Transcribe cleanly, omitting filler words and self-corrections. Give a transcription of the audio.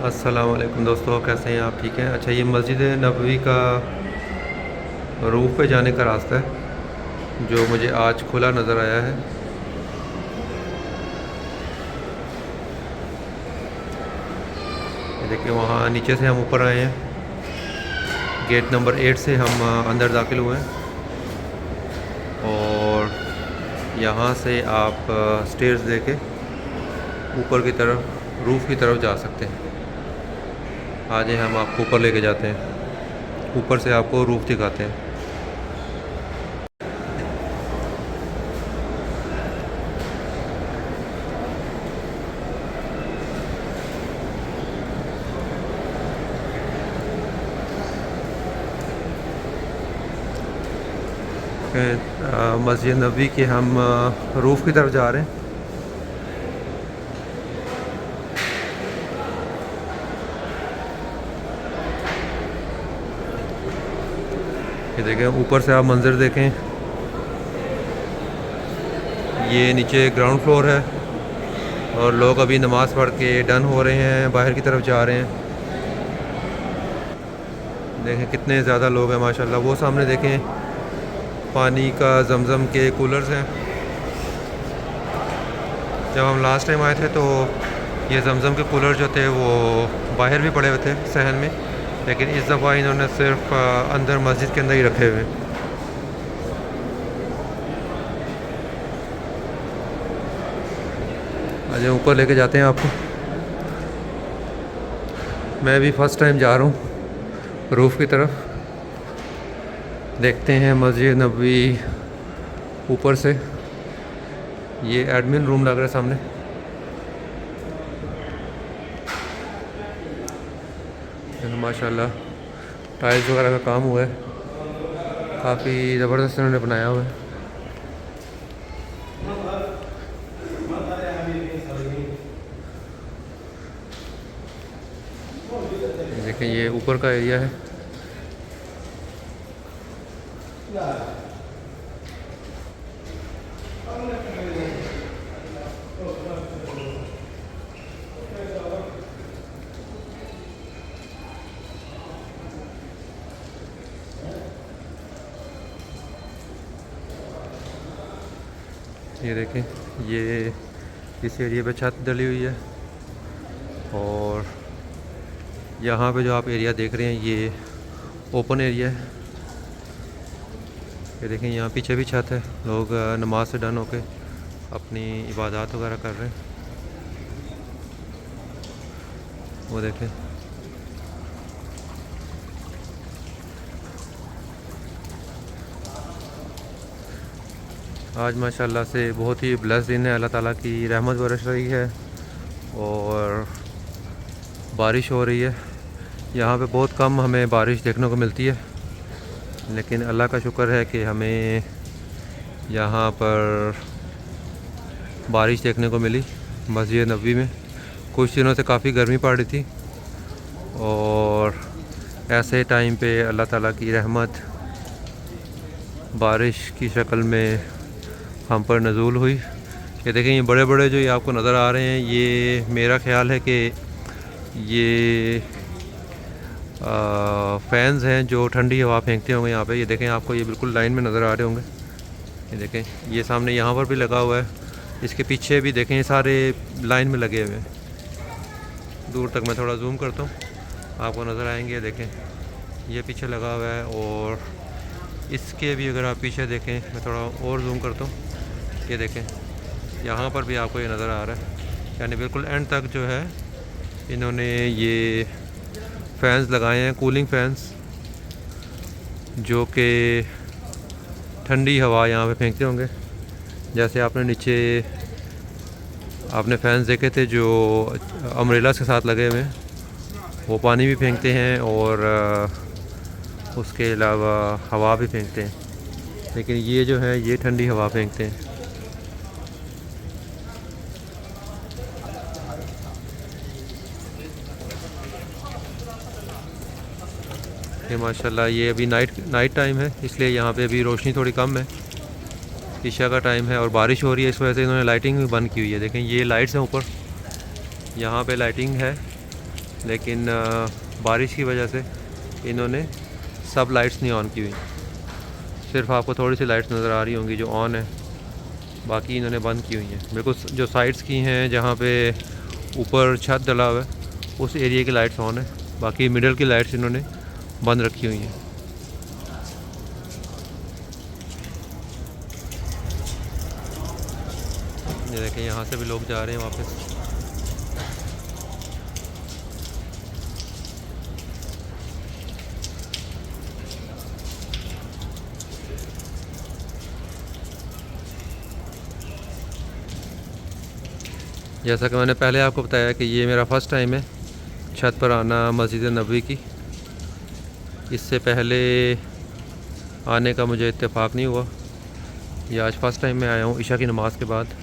अस्सलाम वालेकुम दोस्तों, कैसे हैं आप? ठीक हैं? अच्छा, ये मस्जिद नबवी का रूफ़ पे जाने का रास्ता है जो मुझे आज खुला नज़र आया है। ये देखिए, वहाँ नीचे से हम ऊपर आए हैं। गेट नंबर 8 से हम अंदर दाखिल हुए हैं और यहाँ से आप स्टेयर्स देके ऊपर की तरफ रूफ़ की तरफ जा सकते हैं। आज हम आपको ऊपर लेके जाते हैं, ऊपर से आपको रूफ़ दिखाते हैं। मस्जिद नबी के हम रूफ़ की तरफ जा रहे हैं। ये देखें, ऊपर से आप मंज़र देखें। ये नीचे ग्राउंड फ्लोर है और लोग अभी नमाज़ पढ़ के डन हो रहे हैं, बाहर की तरफ जा रहे हैं। देखें कितने ज़्यादा लोग हैं माशाल्लाह। वो सामने देखें, पानी का जमज़म के कूलर्स हैं। जब हम लास्ट टाइम आए थे तो ये जमज़म के कूलर जो थे वो बाहर भी पड़े हुए थे सहन में, लेकिन इस दफ़ा इन्होंने सिर्फ अंदर मस्जिद के अंदर ही रखे हुए। आज ऊपर लेके जाते हैं आपको। मैं भी फ़र्स्ट टाइम जा रहा हूँ रूफ़ की तरफ। देखते हैं मस्जिद नबवी ऊपर से। ये एडमिन रूम लग रहा है सामने। माशाल्लाह टाइल्स वगैरह का काम हुआ है, काफ़ी ज़बरदस्त उन्होंने बनाया हुआ है। देखें, ये ऊपर का एरिया है। ये देखें, ये इस एरिया पे छत डली हुई है और यहाँ पे जो आप एरिया देख रहे हैं ये ओपन एरिया है। ये देखें, यहाँ पीछे भी छत है। लोग नमाज से डन होके अपनी इबादत वगैरह कर रहे हैं। वो देखें, आज माशाल्लाह से बहुत ही ब्लेस दिन है। अल्लाह ताला की रहमत बरस रही है और बारिश हो रही है। यहाँ पे बहुत कम हमें बारिश देखने को मिलती है, लेकिन अल्लाह का शुक्र है कि हमें यहाँ पर बारिश देखने को मिली मस्जिद नबवी में। कुछ दिनों से काफ़ी गर्मी पड़ रही थी और ऐसे टाइम पे अल्लाह ताला की रहमत बारिश की शक्ल में हम पर नज़ूल हुई। ये देखें, ये बड़े बड़े जो ये आपको नज़र आ रहे हैं, ये मेरा ख़्याल है कि ये फ़ैन्स हैं जो ठंडी हवा फेंकते होंगे यहाँ पे। ये देखें, आपको ये बिल्कुल लाइन में नज़र आ रहे होंगे। ये देखें, ये सामने यहाँ पर भी लगा हुआ है, इसके पीछे भी देखें, ये सारे लाइन में लगे हुए हैं। दूर तक मैं थोड़ा जूम करता हूँ, आपको नज़र आएंगे। देखें, ये पीछे लगा हुआ है और इसके भी अगर आप पीछे देखें, मैं थोड़ा और जूम करता हूँ। ये देखें, यहाँ पर भी आपको ये नज़र आ रहा है। यानी बिल्कुल एंड तक जो है इन्होंने ये फ़ैन्स लगाए हैं, कूलिंग फ़ैन्स, जो कि ठंडी हवा यहाँ पे फेंकते होंगे। जैसे आपने नीचे आपने फ़ैन्स देखे थे जो अम्ब्रेलास के साथ लगे हुए हैं, वो पानी भी फेंकते हैं और उसके अलावा हवा भी फेंकते हैं। लेकिन ये जो है ये ठंडी हवा फेंकते हैं। ये माशाल्लाह, ये अभी नाइट टाइम है, इसलिए यहाँ पे अभी रोशनी थोड़ी कम है। ईशा का टाइम है और बारिश हो रही है, इस वजह से इन्होंने लाइटिंग भी बंद की हुई है। देखें, ये लाइट्स हैं ऊपर, यहाँ पे लाइटिंग है लेकिन बारिश की वजह से इन्होंने सब लाइट्स नहीं ऑन की हुई। सिर्फ आपको थोड़ी सी लाइट्स नज़र आ रही होंगी जो ऑन है, बाकी इन्होंने बंद की हुई हैं। बिल्कुल जो साइड्स की हैं जहाँ पे ऊपर छत डला हुआ है उस एरिया की लाइट्स ऑन है, बाकी मिडल की लाइट्स इन्होंने बंद रखी हुई हैं। ये देखें यहाँ से भी लोग जा रहे हैं वापस। जैसा कि मैंने पहले आपको बताया कि ये मेरा फ़र्स्ट टाइम है छत पर आना मस्जिद नबवी की। इससे पहले आने का मुझे इत्तेफाक नहीं हुआ। ये आज फ़र्स्ट टाइम मैं आया हूँ ईशा की नमाज़ के बाद।